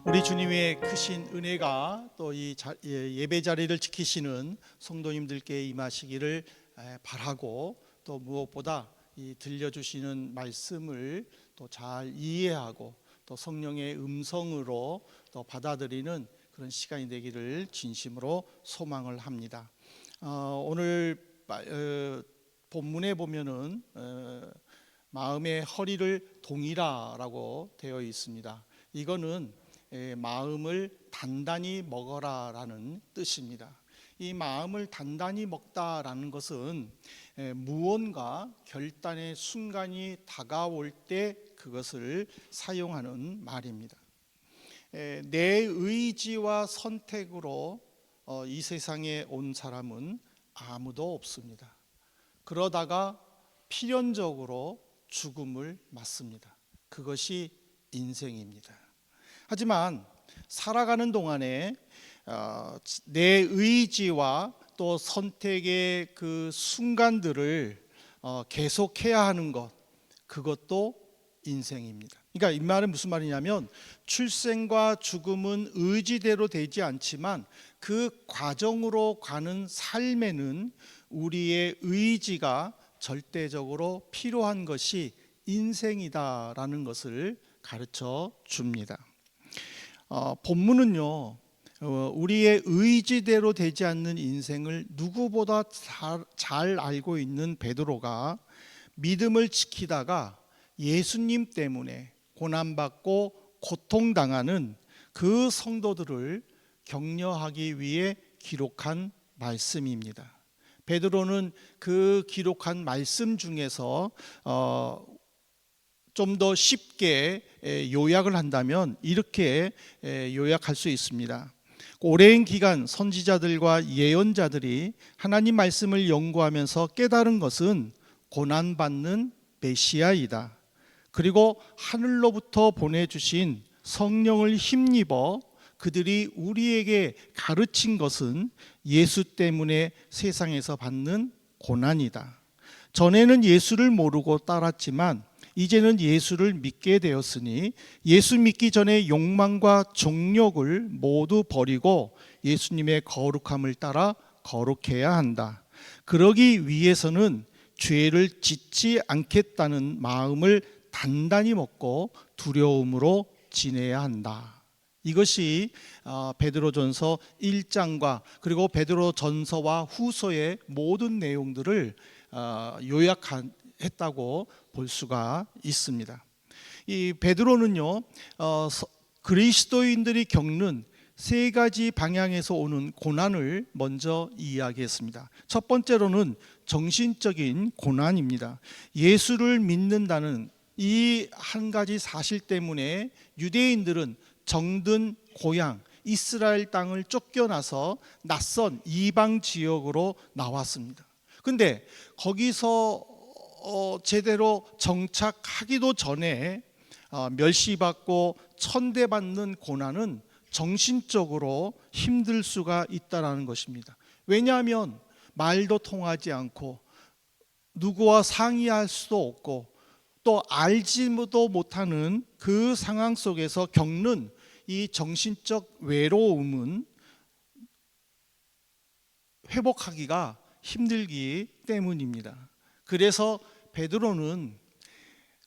우리 주님의 크신 은혜가 또 이 예배 자리를 지키시는 성도님들께 임하시기를 바라고, 또 무엇보다 이 들려주시는 말씀을 또 잘 이해하고 또 성령의 음성으로 또 받아들이는 그런 시간이 되기를 진심으로 소망을 합니다. 오늘 본문에 보면은 마음의 허리를 동이라라고 되어 있습니다. 이거는 마음을 단단히 먹어라라는 뜻입니다. 이 마음을 단단히 먹다라는 것은 무언가 결단의 순간이 다가올 때 그것을 사용하는 말입니다. 내 의지와 선택으로 이 세상에 온 사람은 아무도 없습니다. 그러다가 필연적으로 죽음을 맞습니다. 그것이 인생입니다. 하지만 살아가는 동안에 내 의지와 또 선택의 그 순간들을 계속해야 하는 것, 그것도 인생입니다. 그러니까 이 말은 무슨 말이냐면, 출생과 죽음은 의지대로 되지 않지만 그 과정으로 가는 삶에는 우리의 의지가 절대적으로 필요한 것이 인생이다라는 것을 가르쳐 줍니다. 본문은요, 우리의 의지대로 되지 않는 인생을 누구보다 잘 알고 있는 베드로가 믿음을 지키다가 예수님 때문에 고난받고 고통당하는 그 성도들을 격려하기 위해 기록한 말씀입니다. 베드로는 그 기록한 말씀 중에서 좀 더 쉽게 요약을 한다면 이렇게 요약할 수 있습니다. 오랜 기간 선지자들과 예언자들이 하나님 말씀을 연구하면서 깨달은 것은 고난받는 메시아이다. 그리고 하늘로부터 보내주신 성령을 힘입어 그들이 우리에게 가르친 것은 예수 때문에 세상에서 받는 고난이다. 전에는 예수를 모르고 따랐지만 이제는 예수를 믿게 되었으니 예수 믿기 전에 욕망과 정욕을 모두 버리고 예수님의 거룩함을 따라 거룩해야 한다. 그러기 위해서는 죄를 짓지 않겠다는 마음을 단단히 먹고 두려움으로 지내야 한다. 이것이 베드로전서 1장과 그리고 베드로전서와 후서의 모든 내용들을 요약했다고 볼 수가 있습니다. 이 베드로는요, 그리스도인들이 겪는 세 가지 방향에서 오는 고난을 먼저 이야기했습니다. 첫 번째로는 정신적인 고난입니다. 예수를 믿는다는 이 한 가지 사실 때문에 유대인들은 정든 고향 이스라엘 땅을 쫓겨나서 낯선 이방 지역으로 나왔습니다. 근데 거기서 제대로 정착하기도 전에 멸시받고 천대받는 고난은 정신적으로 힘들 수가 있다는 것입니다. 왜냐하면 말도 통하지 않고 누구와 상의할 수도 없고 또 알지도 못하는 그 상황 속에서 겪는 이 정신적 외로움은 회복하기가 힘들기 때문입니다. 그래서 베드로는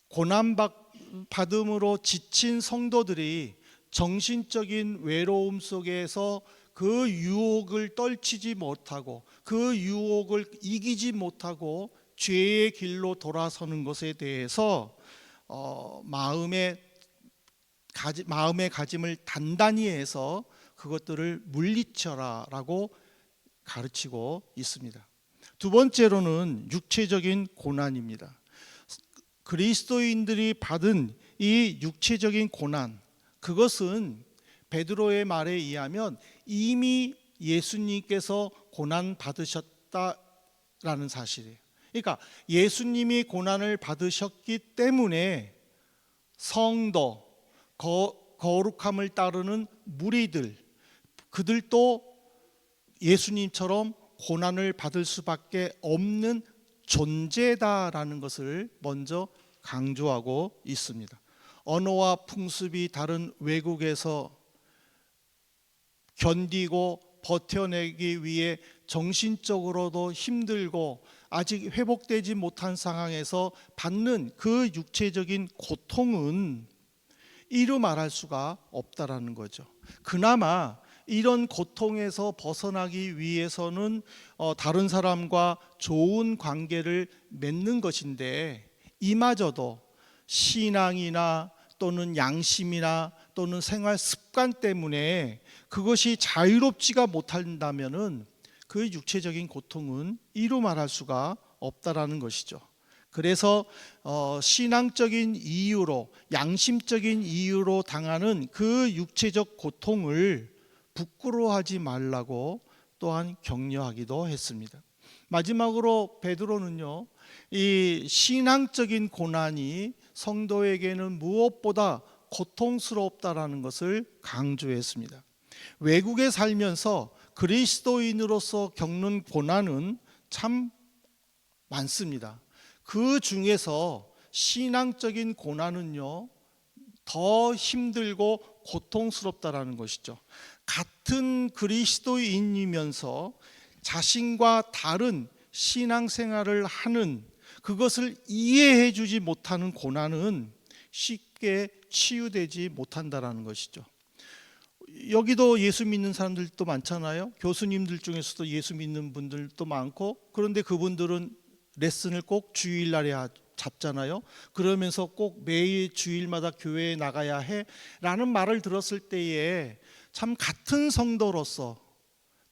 고난받음으로 지친 성도들이 정신적인 외로움 속에서 그 유혹을 떨치지 못하고 그 유혹을 이기지 못하고 죄의 길로 돌아서는 것에 대해서 마음의 가짐을 단단히 해서 그것들을 물리쳐라라고 가르치고 있습니다. 두 번째로는 육체적인 고난입니다. 그리스도인들이 받은 이 육체적인 고난, 그것은 베드로의 말에 의하면 이미 예수님께서 고난 받으셨다라는 사실이에요. 그러니까 예수님이 고난을 받으셨기 때문에 성도, 거룩함을 따르는 무리들, 그들도 예수님처럼 고난을 받을 수밖에 없는 존재다라는 것을 먼저 강조하고 있습니다. 언어와 풍습이 다른 외국에서 견디고 버텨내기 위해 정신적으로도 힘들고 아직 회복되지 못한 상황에서 받는 그 육체적인 고통은 이루 말할 수가 없다라는 거죠. 그나마 이런 고통에서 벗어나기 위해서는 다른 사람과 좋은 관계를 맺는 것인데, 이마저도 신앙이나 또는 양심이나 또는 생활 습관 때문에 그것이 자유롭지가 못한다면은 그 육체적인 고통은 이루 말할 수가 없다라는 것이죠. 그래서 신앙적인 이유로, 양심적인 이유로 당하는 그 육체적 고통을 부끄러워하지 말라고 또한 격려하기도 했습니다. 마지막으로 베드로는요, 이 신앙적인 고난이 성도에게는 무엇보다 고통스럽다라는 것을 강조했습니다. 외국에 살면서 그리스도인으로서 겪는 고난은 참 많습니다. 그 중에서 신앙적인 고난은요, 더 힘들고 고통스럽다라는 것이죠. 같은 그리스도인이면서 자신과 다른 신앙생활을 하는, 그것을 이해해 주지 못하는 고난은 쉽게 치유되지 못한다라는 것이죠. 여기도 예수 믿는 사람들도 많잖아요. 교수님들 중에서도 예수 믿는 분들도 많고, 그런데 그분들은 레슨을 꼭 주일날에 잡잖아요. 그러면서 꼭 매일 주일마다 교회에 나가야 해 라는 말을 들었을 때에 참 같은 성도로서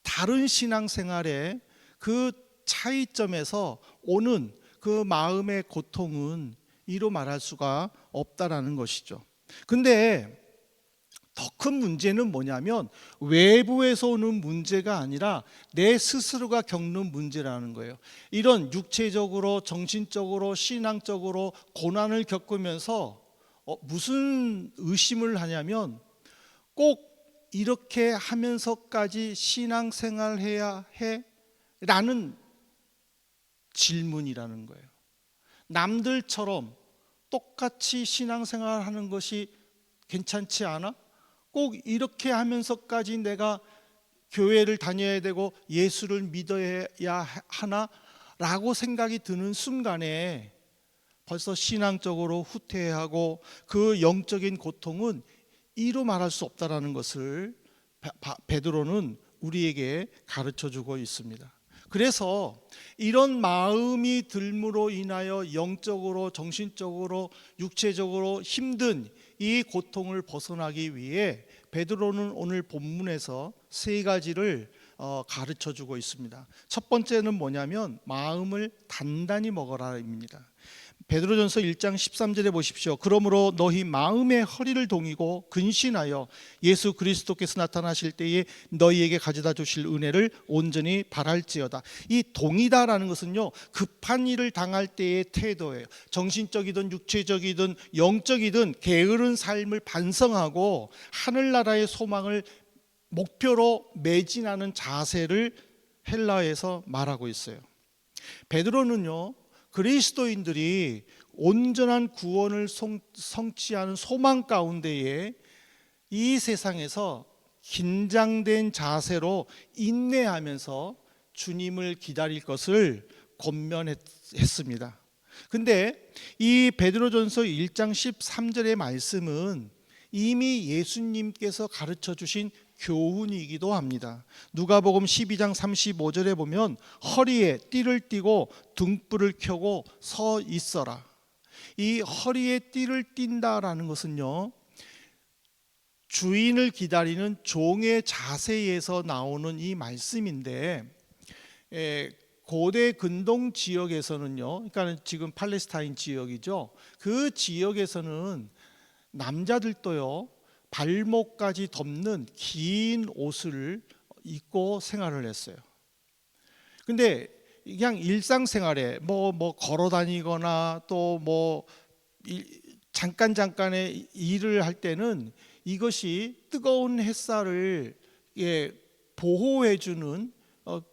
다른 신앙생활의 그 차이점에서 오는 그 마음의 고통은 이루 말할 수가 없다라는 것이죠. 근데 더 큰 문제는 뭐냐면 외부에서 오는 문제가 아니라 내 스스로가 겪는 문제라는 거예요. 이런 육체적으로, 정신적으로, 신앙적으로 고난을 겪으면서 무슨 의심을 하냐면, 꼭 이렇게 하면서까지 신앙생활 해야 해? 라는 질문이라는 거예요. 남들처럼 똑같이 신앙생활 하는 것이 괜찮지 않아? 꼭 이렇게 하면서까지 내가 교회를 다녀야 되고 예수를 믿어야 하나? 라고 생각이 드는 순간에 벌써 신앙적으로 후퇴하고 그 영적인 고통은 이루 말할 수 없다라는 것을 베드로는 우리에게 가르쳐 주고 있습니다. 그래서 이런 마음이 들므로 인하여 영적으로, 정신적으로, 육체적으로 힘든 이 고통을 벗어나기 위해 베드로는 오늘 본문에서 세 가지를 가르쳐 주고 있습니다. 첫 번째는 뭐냐면 마음을 단단히 먹어라입니다. 베드로전서 1장 13절에 보십시오. 그러므로 너희 마음의 허리를 동이고 근신하여 예수 그리스도께서 나타나실 때에 너희에게 가져다 주실 은혜를 온전히 바랄지어다. 이 동이다라는 것은요, 급한 일을 당할 때의 태도예요. 정신적이든 육체적이든 영적이든 게으른 삶을 반성하고 하늘나라의 소망을 목표로 매진하는 자세를 헬라어에서 말하고 있어요. 베드로는요, 그리스도인들이 온전한 구원을 성취하는 소망 가운데에 이 세상에서 긴장된 자세로 인내하면서 주님을 기다릴 것을 권면했습니다. 근데 이 베드로전서 1장 13절의 말씀은 이미 예수님께서 가르쳐 주신 교훈이기도 합니다. 누가복음 12장 35절에 보면 허리에 띠를 띠고 등불을 켜고 서 있어라. 이 허리에 띠를 띈다라는 것은요, 주인을 기다리는 종의 자세에서 나오는 이 말씀인데, 고대 근동 지역에서는요, 그러니까 지금 팔레스타인 지역이죠. 그 지역에서는 남자들도요, 발목까지 덮는 긴 옷을 입고 생활을 했어요. 근데 그냥 일상생활에 뭐 걸어 다니거나 또 뭐 잠깐의 일을 할 때는 이것이 뜨거운 햇살을 보호해 주는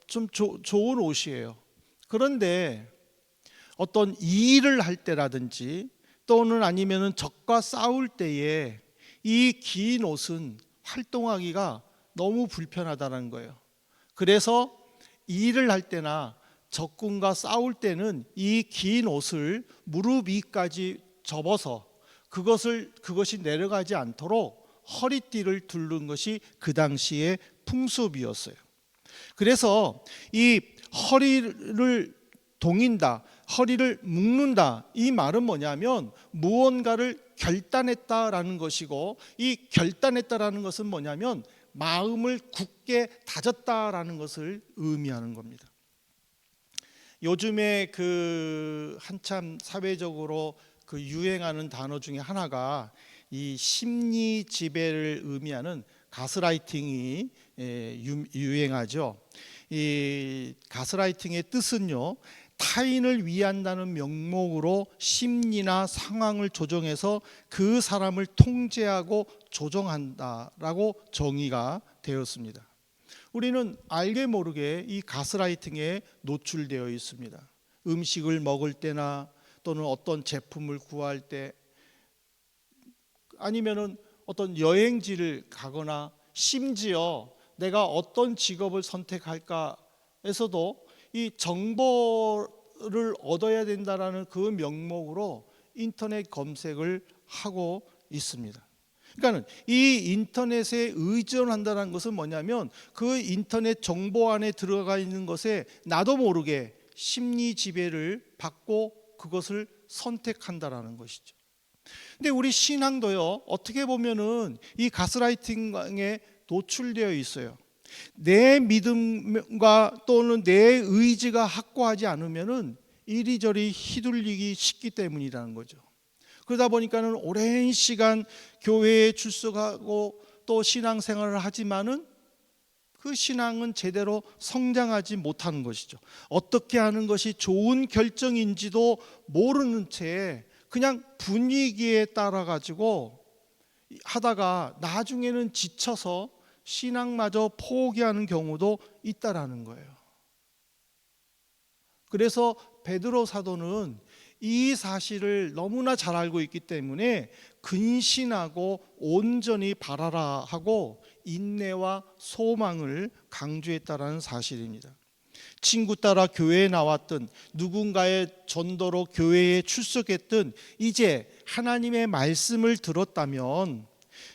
좀 좋은 옷이에요. 그런데 어떤 일을 할 때라든지 또는 아니면은 적과 싸울 때에 이 긴 옷은 활동하기가 너무 불편하다는 거예요. 그래서 일을 할 때나 적군과 싸울 때는 이 긴 옷을 무릎 위까지 접어서 그것이 내려가지 않도록 허리띠를 두른 것이 그 당시의 풍습이었어요. 그래서 이 허리를 동인다, 허리를 묶는다, 이 말은 뭐냐면 무언가를 결단했다라는 것이고, 이 결단했다라는 것은 뭐냐면 마음을 굳게 다졌다라는 것을 의미하는 겁니다. 요즘에 한참 사회적으로 유행하는 단어 중에 하나가 이 심리 지배를 의미하는 가스라이팅이 유행하죠. 이 가스라이팅의 뜻은요, 타인을 위한다는 명목으로 심리나 상황을 조정해서 그 사람을 통제하고 조정한다라고 정의가 되었습니다. 우리는 알게 모르게 이 가스라이팅에 노출되어 있습니다. 음식을 먹을 때나 또는 어떤 제품을 구할 때, 아니면은 어떤 여행지를 가거나 심지어 내가 어떤 직업을 선택할까에서도 이 정보를 얻어야 된다라는 그 명목으로 인터넷 검색을 하고 있습니다. 그러니까 이 인터넷에 의존한다는 것은 뭐냐면 그 인터넷 정보 안에 들어가 있는 것에 나도 모르게 심리 지배를 받고 그것을 선택한다라는 것이죠. 근데 우리 신앙도요, 어떻게 보면은 이 가스라이팅에 노출되어 있어요. 내 믿음과 또는 내 의지가 확고하지 않으면은 이리저리 휘둘리기 쉽기 때문이라는 거죠. 그러다 보니까는 오랜 시간 교회에 출석하고 또 신앙생활을 하지만은 그 신앙은 제대로 성장하지 못하는 것이죠. 어떻게 하는 것이 좋은 결정인지도 모르는 채 그냥 분위기에 따라 가지고 하다가 나중에는 지쳐서 신앙마저 포기하는 경우도 있다라는 거예요. 그래서 베드로 사도는 이 사실을 너무나 잘 알고 있기 때문에 근신하고 온전히 바라라 하고 인내와 소망을 강조했다라는 사실입니다. 친구 따라 교회에 나왔든 누군가의 전도로 교회에 출석했든 이제 하나님의 말씀을 들었다면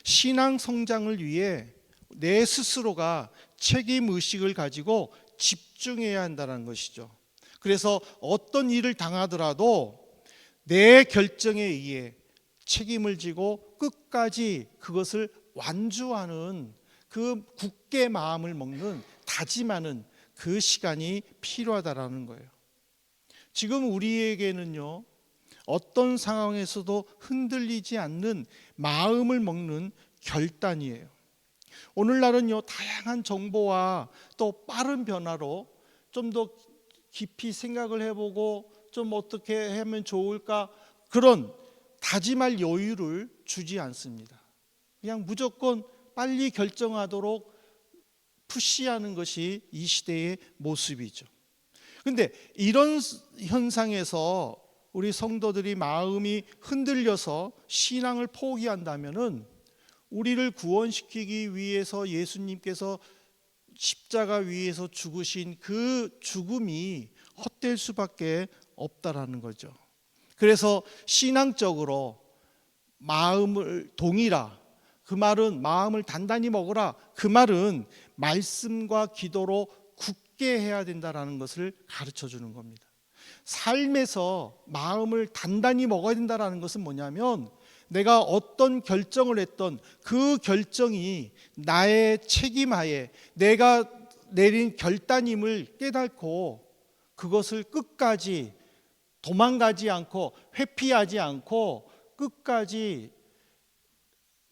신앙 성장을 위해 내 스스로가 책임의식을 가지고 집중해야 한다는 것이죠. 그래서 어떤 일을 당하더라도 내 결정에 의해 책임을 지고 끝까지 그것을 완주하는 그 굳게 마음을 먹는 다짐하는 그 시간이 필요하다라는 거예요. 지금 우리에게는요, 어떤 상황에서도 흔들리지 않는 마음을 먹는 결단이에요. 오늘날은요, 다양한 정보와 또 빠른 변화로 좀 더 깊이 생각을 해보고 좀 어떻게 하면 좋을까, 그런 다짐할 여유를 주지 않습니다. 그냥 무조건 빨리 결정하도록 푸시하는 것이 이 시대의 모습이죠. 그런데 이런 현상에서 우리 성도들이 마음이 흔들려서 신앙을 포기한다면은 우리를 구원시키기 위해서 예수님께서 십자가 위에서 죽으신 그 죽음이 헛될 수밖에 없다라는 거죠. 그래서 신앙적으로 마음을 동이라, 그 말은 마음을 단단히 먹으라, 그 말은 말씀과 기도로 굳게 해야 된다라는 것을 가르쳐 주는 겁니다. 삶에서 마음을 단단히 먹어야 된다라는 것은 뭐냐면 내가 어떤 결정을 했던 그 결정이 나의 책임하에 내가 내린 결단임을 깨닫고 그것을 끝까지 도망가지 않고 회피하지 않고 끝까지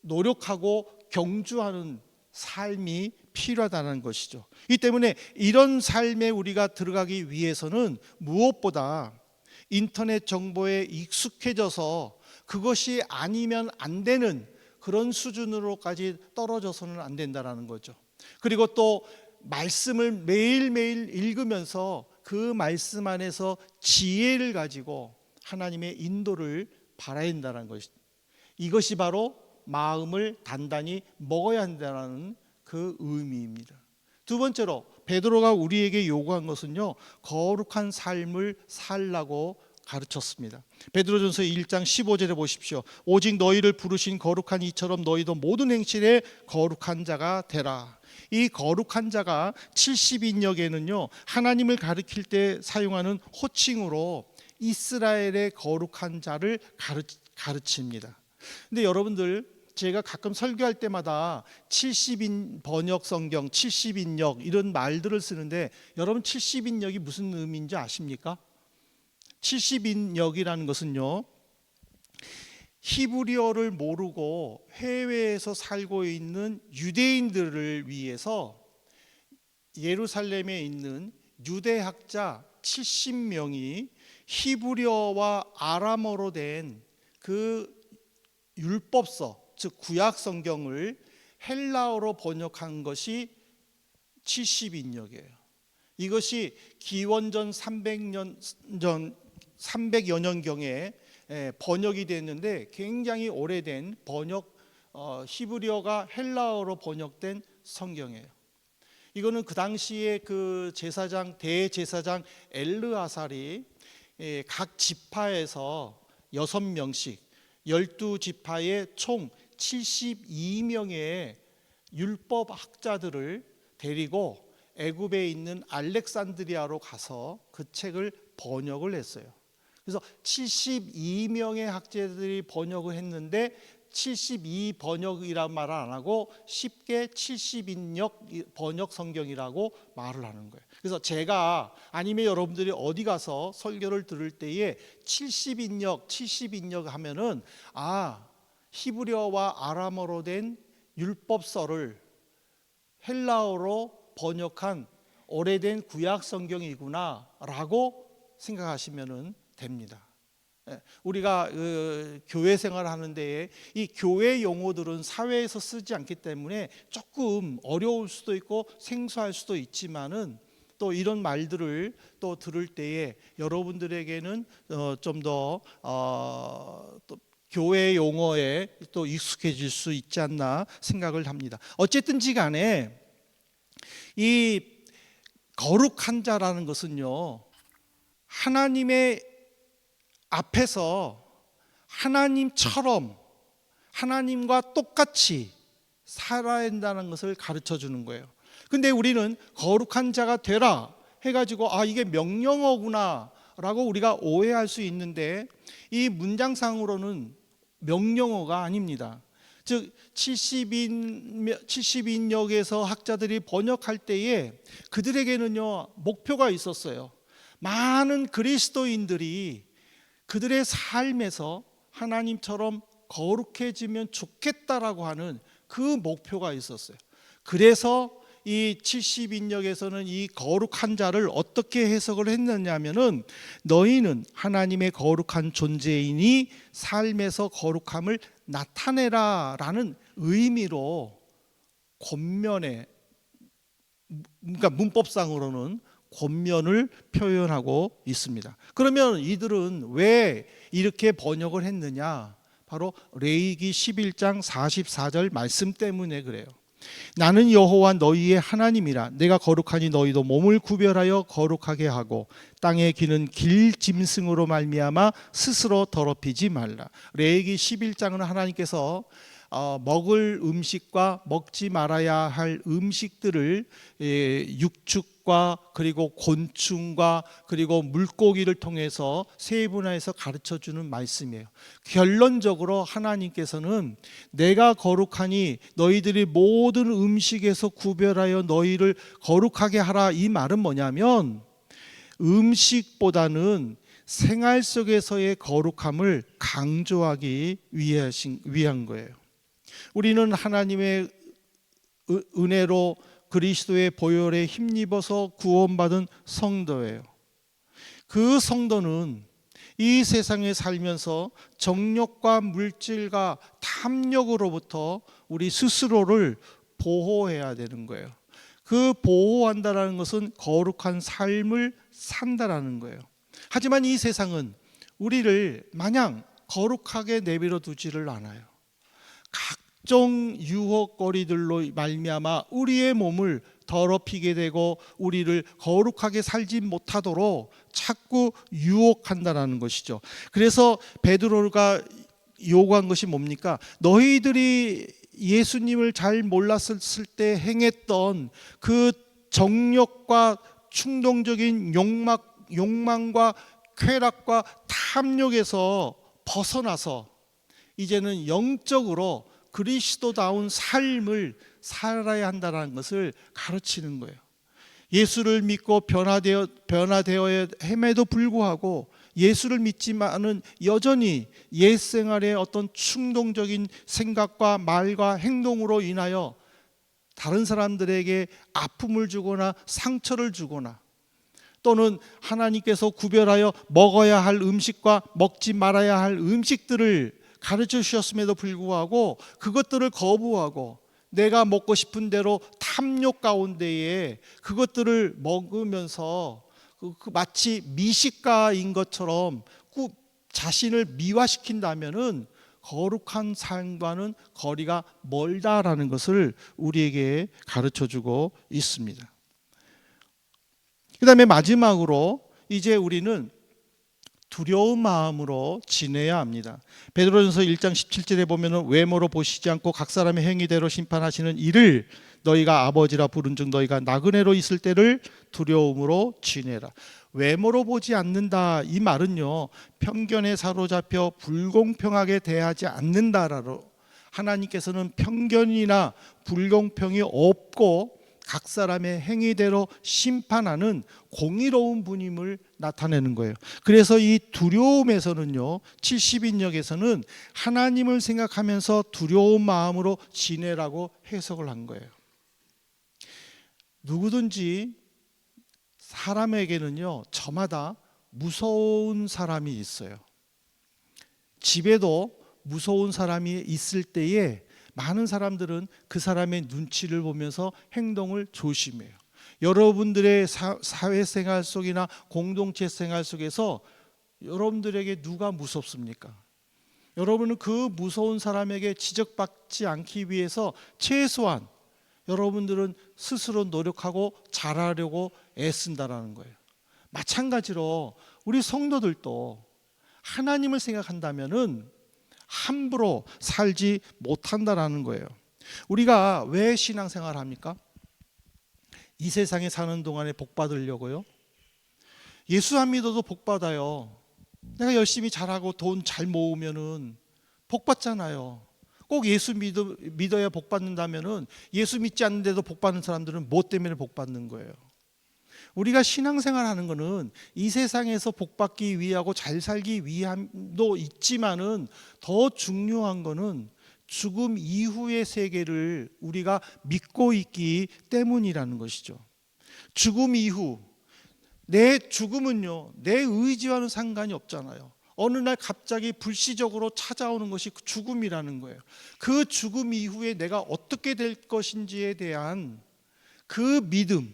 노력하고 경주하는 삶이 필요하다는 것이죠. 이 때문에 이런 삶에 우리가 들어가기 위해서는 무엇보다 인터넷 정보에 익숙해져서 그것이 아니면 안 되는 그런 수준으로까지 떨어져서는 안 된다는 거죠. 그리고 또 말씀을 매일매일 읽으면서 그 말씀 안에서 지혜를 가지고 하나님의 인도를 바라야 한다는 것이죠. 이것이 바로 마음을 단단히 먹어야 한다는 그 의미입니다. 두 번째로 베드로가 우리에게 요구한 것은요, 거룩한 삶을 살라고 가르쳤습니다. 베드로전서 1장 15절에 보십시오. 오직 너희를 부르신 거룩한 이처럼 너희도 모든 행실에 거룩한 자가 되라. 이 거룩한 자가 70인역에는요, 하나님을 가리킬 때 사용하는 호칭으로 이스라엘의 거룩한 자를 가르칩니다. 근데 여러분들, 제가 가끔 설교할 때마다 70인 번역 성경, 70인역 이런 말들을 쓰는데, 여러분 70인역이 무슨 의미인지 아십니까? 70인역이라는 것은요, 히브리어를 모르고 해외에서 살고 있는 유대인들을 위해서 예루살렘에 있는 유대학자 70명이 히브리어와 아람어로 된 그 율법서, 즉 구약 성경을 헬라어로 번역한 것이 70인역이에요. 이것이 기원전 300여 년경에 번역이 됐는데, 굉장히 오래된 번역, 히브리어가 헬라어로 번역된 성경이에요. 이거는 그 당시에 그 제사장, 대제사장 엘르아살이 각 지파에서 6명씩 12지파의 총 72명의 율법 학자들을 데리고 애굽에 있는 알렉산드리아로 가서 그 책을 번역을 했어요. 그래서 72명의 학자들이 번역을 했는데, 72 번역이란 말을 안 하고 쉽게 70인역 번역 성경이라고 말을 하는 거예요. 그래서 제가, 아니면 여러분들이 어디 가서 설교를 들을 때에 70인역 하면은, 히브리어와 아람어로 된 율법서를 헬라어로 번역한 오래된 구약 성경이구나 라고 생각하시면 됩니다. 우리가 교회 생활을 하는데 이 교회 용어들은 사회에서 쓰지 않기 때문에 조금 어려울 수도 있고 생소할 수도 있지만은, 또 이런 말들을 또 들을 때에 여러분들에게는 좀 더 또 교회 용어에 또 익숙해질 수 있지 않나 생각을 합니다. 어쨌든지 간에 이 거룩한 자라는 것은요, 하나님의 앞에서 하나님처럼, 하나님과 똑같이 살아야 한다는 것을 가르쳐 주는 거예요. 근데 우리는 거룩한 자가 되라 해가지고, 이게 명령어구나 라고 우리가 오해할 수 있는데, 이 문장상으로는 명령어가 아닙니다. 즉 70인역에서 학자들이 번역할 때에 그들에게는요, 목표가 있었어요. 많은 그리스도인들이 그들의 삶에서 하나님처럼 거룩해지면 좋겠다라고 하는 그 목표가 있었어요. 그래서 이 70인역에서는 이 거룩한 자를 어떻게 해석을 했느냐면은, 너희는 하나님의 거룩한 존재이니 삶에서 거룩함을 나타내라 라는 의미로 권면에, 그러니까 문법상으로는 권면을 표현하고 있습니다. 그러면 이들은 왜 이렇게 번역을 했느냐? 바로 레위기 11장 44절 말씀 때문에 그래요. 나는 여호와 너희의 하나님이라. 내가 거룩하니 너희도 몸을 구별하여 거룩하게 하고 땅에 기는 길 짐승으로 말미암아 스스로 더럽히지 말라. 레위기 11장은 하나님께서 먹을 음식과 먹지 말아야 할 음식들을 육축과 그리고 곤충과 그리고 물고기를 통해서 세분화해서 가르쳐주는 말씀이에요. 결론적으로 하나님께서는 내가 거룩하니 너희들이 모든 음식에서 구별하여 너희를 거룩하게 하라, 이 말은 뭐냐면, 음식보다는 생활 속에서의 거룩함을 강조하기 위한 거예요. 우리는 하나님의 은혜로 그리스도의 보혈에 힘입어서 구원받은 성도예요. 그 성도는 이 세상에 살면서 정욕과 물질과 탐욕으로부터 우리 스스로를 보호해야 되는 거예요. 그 보호한다는 것은 거룩한 삶을 산다라는 거예요. 하지만 이 세상은 우리를 마냥 거룩하게 내버려 두지를 않아요. 각종 유혹거리들로 말미암아 우리의 몸을 더럽히게 되고 우리를 거룩하게 살지 못하도록 자꾸 유혹한다라는 것이죠. 그래서 베드로가 요구한 것이 뭡니까? 너희들이 예수님을 잘 몰랐을 때 행했던 그 정욕과 충동적인 욕망과 쾌락과 탐욕에서 벗어나서 이제는 영적으로 그리스도다운 삶을 살아야 한다는 것을 가르치는 거예요. 예수를 믿고 변화되어야 함에도 불구하고 예수를 믿지만은 여전히 옛 생활의 어떤 충동적인 생각과 말과 행동으로 인하여 다른 사람들에게 아픔을 주거나 상처를 주거나 또는 하나님께서 구별하여 먹어야 할 음식과 먹지 말아야 할 음식들을 가르쳐 주셨음에도 불구하고 그것들을 거부하고 내가 먹고 싶은 대로 탐욕 가운데에 그것들을 먹으면서 마치 미식가인 것처럼 자신을 미화시킨다면은 거룩한 삶과는 거리가 멀다라는 것을 우리에게 가르쳐 주고 있습니다. 그 다음에 마지막으로 이제 우리는 두려운 마음으로 지내야 합니다. 베드로전서 1장 17절에 보면은 외모로 보시지 않고 각 사람의 행위대로 심판하시는 이를 너희가 아버지라 부른즉 너희가 나그네로 있을 때를 두려움으로 지내라. 외모로 보지 않는다 이 말은요 편견에 사로잡혀 불공평하게 대하지 않는다라로 하나님께서는 편견이나 불공평이 없고 각 사람의 행위대로 심판하는 공의로운 분임을 나타내는 거예요. 그래서 이 두려움에서는요 70인역에서는 하나님을 생각하면서 두려운 마음으로 지내라고 해석을 한 거예요. 누구든지 사람에게는요 저마다 무서운 사람이 있어요. 집에도 무서운 사람이 있을 때에 많은 사람들은 그 사람의 눈치를 보면서 행동을 조심해요. 여러분들의 사회생활 속이나 공동체 생활 속에서 여러분들에게 누가 무섭습니까? 여러분은 그 무서운 사람에게 지적받지 않기 위해서 최소한 여러분들은 스스로 노력하고 잘하려고 애쓴다라는 거예요. 마찬가지로 우리 성도들도 하나님을 생각한다면은 함부로 살지 못한다라는 거예요. 우리가 왜 신앙생활을 합니까? 이 세상에 사는 동안에 복 받으려고요. 예수 안 믿어도 복 받아요. 내가 열심히 잘하고 돈 잘 모으면은 복 받잖아요. 꼭 예수 믿어야 복 받는다면은 예수 믿지 않는데도 복 받는 사람들은 뭐 때문에 복 받는 거예요? 우리가 신앙생활 하는 거는 이 세상에서 복받기 위하고 잘 살기 위함도 있지만은 더 중요한 거는 죽음 이후의 세계를 우리가 믿고 있기 때문이라는 것이죠. 죽음 이후 내 죽음은요 내 의지와는 상관이 없잖아요. 어느 날 갑자기 불시적으로 찾아오는 것이 죽음이라는 거예요. 그 죽음 이후에 내가 어떻게 될 것인지에 대한 그 믿음,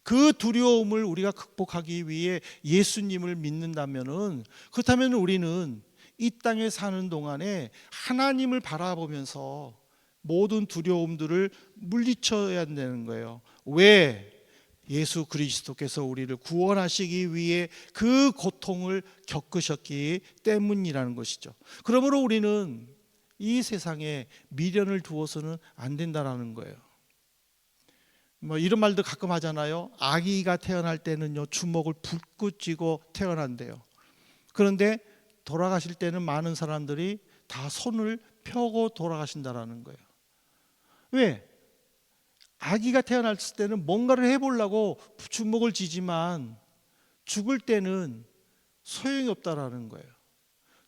그 두려움을 우리가 극복하기 위해 예수님을 믿는다면은 그렇다면 우리는 이 땅에 사는 동안에 하나님을 바라보면서 모든 두려움들을 물리쳐야 되는 거예요. 왜? 예수 그리스도께서 우리를 구원하시기 위해 그 고통을 겪으셨기 때문이라는 것이죠. 그러므로 우리는 이 세상에 미련을 두어서는 안 된다라는 거예요. 뭐 이런 말도 가끔 하잖아요. 아기가 태어날 때는요 주먹을 붓고 쥐고 태어난대요. 그런데 돌아가실 때는 많은 사람들이 다 손을 펴고 돌아가신다라는 거예요. 왜? 아기가 태어났을 때는 뭔가를 해보려고 주먹을 쥐지만 죽을 때는 소용이 없다라는 거예요.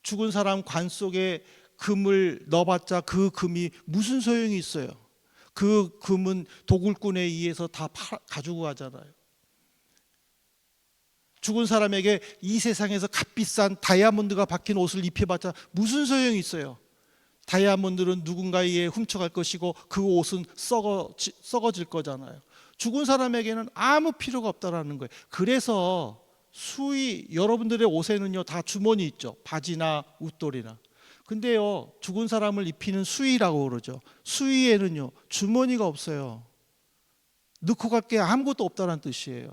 죽은 사람 관 속에 금을 넣어봤자 그 금이 무슨 소용이 있어요? 그 금은 도굴꾼에 의해서 다 가지고 가잖아요. 죽은 사람에게 이 세상에서 값비싼 다이아몬드가 박힌 옷을 입혀봤자 무슨 소용이 있어요? 다이아몬드는 누군가에 의해 훔쳐갈 것이고 그 옷은 썩어질 거잖아요. 죽은 사람에게는 아무 필요가 없다라는 거예요. 그래서 여러분들의 옷에는요 다 주머니 있죠. 바지나 웃돌이나. 근데요, 죽은 사람을 입히는 수의라고 그러죠. 수의에는요, 주머니가 없어요. 넣고 갈 게 아무것도 없다는 뜻이에요.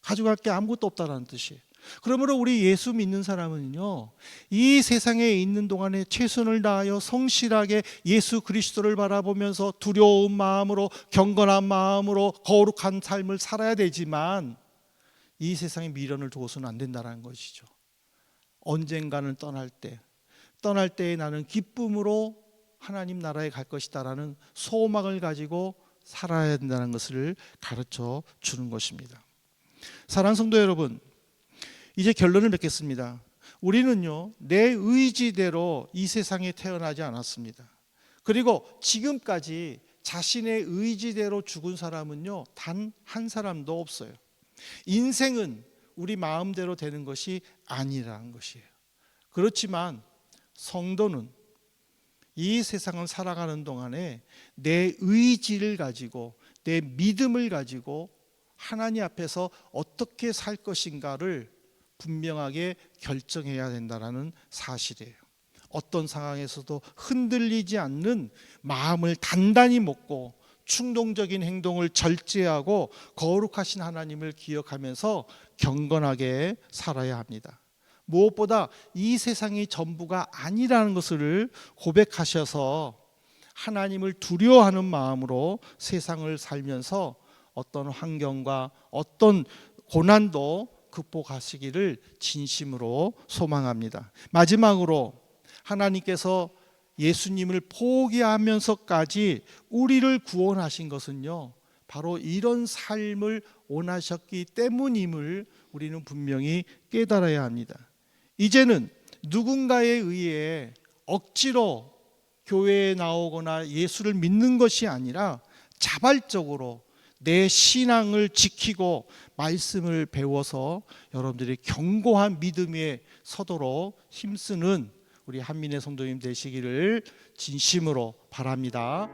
가져갈 게 아무것도 없다는 뜻이에요. 그러므로 우리 예수 믿는 사람은요, 이 세상에 있는 동안에 최선을 다하여 성실하게 예수 그리스도를 바라보면서 두려운 마음으로, 경건한 마음으로 거룩한 삶을 살아야 되지만 이 세상에 미련을 두고서는 안 된다는 것이죠. 언젠가는 떠날 때에 나는 기쁨으로 하나님 나라에 갈 것이다라는 소망을 가지고 살아야 된다는 것을 가르쳐 주는 것입니다. 사랑하는 성도 여러분, 이제 결론을 맺겠습니다. 우리는요, 내 의지대로 이 세상에 태어나지 않았습니다. 그리고 지금까지 자신의 의지대로 죽은 사람은요, 단 한 사람도 없어요. 인생은 우리 마음대로 되는 것이 아니라는 것이에요. 그렇지만 성도는 이 세상을 살아가는 동안에 내 의지를 가지고, 내 믿음을 가지고 하나님 앞에서 어떻게 살 것인가를 분명하게 결정해야 된다는 사실이에요. 어떤 상황에서도 흔들리지 않는 마음을 단단히 먹고 충동적인 행동을 절제하고 거룩하신 하나님을 기억하면서 경건하게 살아야 합니다. 무엇보다 이 세상이 전부가 아니라는 것을 고백하셔서 하나님을 두려워하는 마음으로 세상을 살면서 어떤 환경과 어떤 고난도 극복하시기를 진심으로 소망합니다. 마지막으로 하나님께서 예수님을 포기하면서까지 우리를 구원하신 것은요, 바로 이런 삶을 원하셨기 때문임을 우리는 분명히 깨달아야 합니다. 이제는 누군가에 의해 억지로 교회에 나오거나 예수를 믿는 것이 아니라 자발적으로 내 신앙을 지키고 말씀을 배워서 여러분들이 견고한 믿음에 서도록 힘쓰는 우리 한민의 성도님 되시기를 진심으로 바랍니다.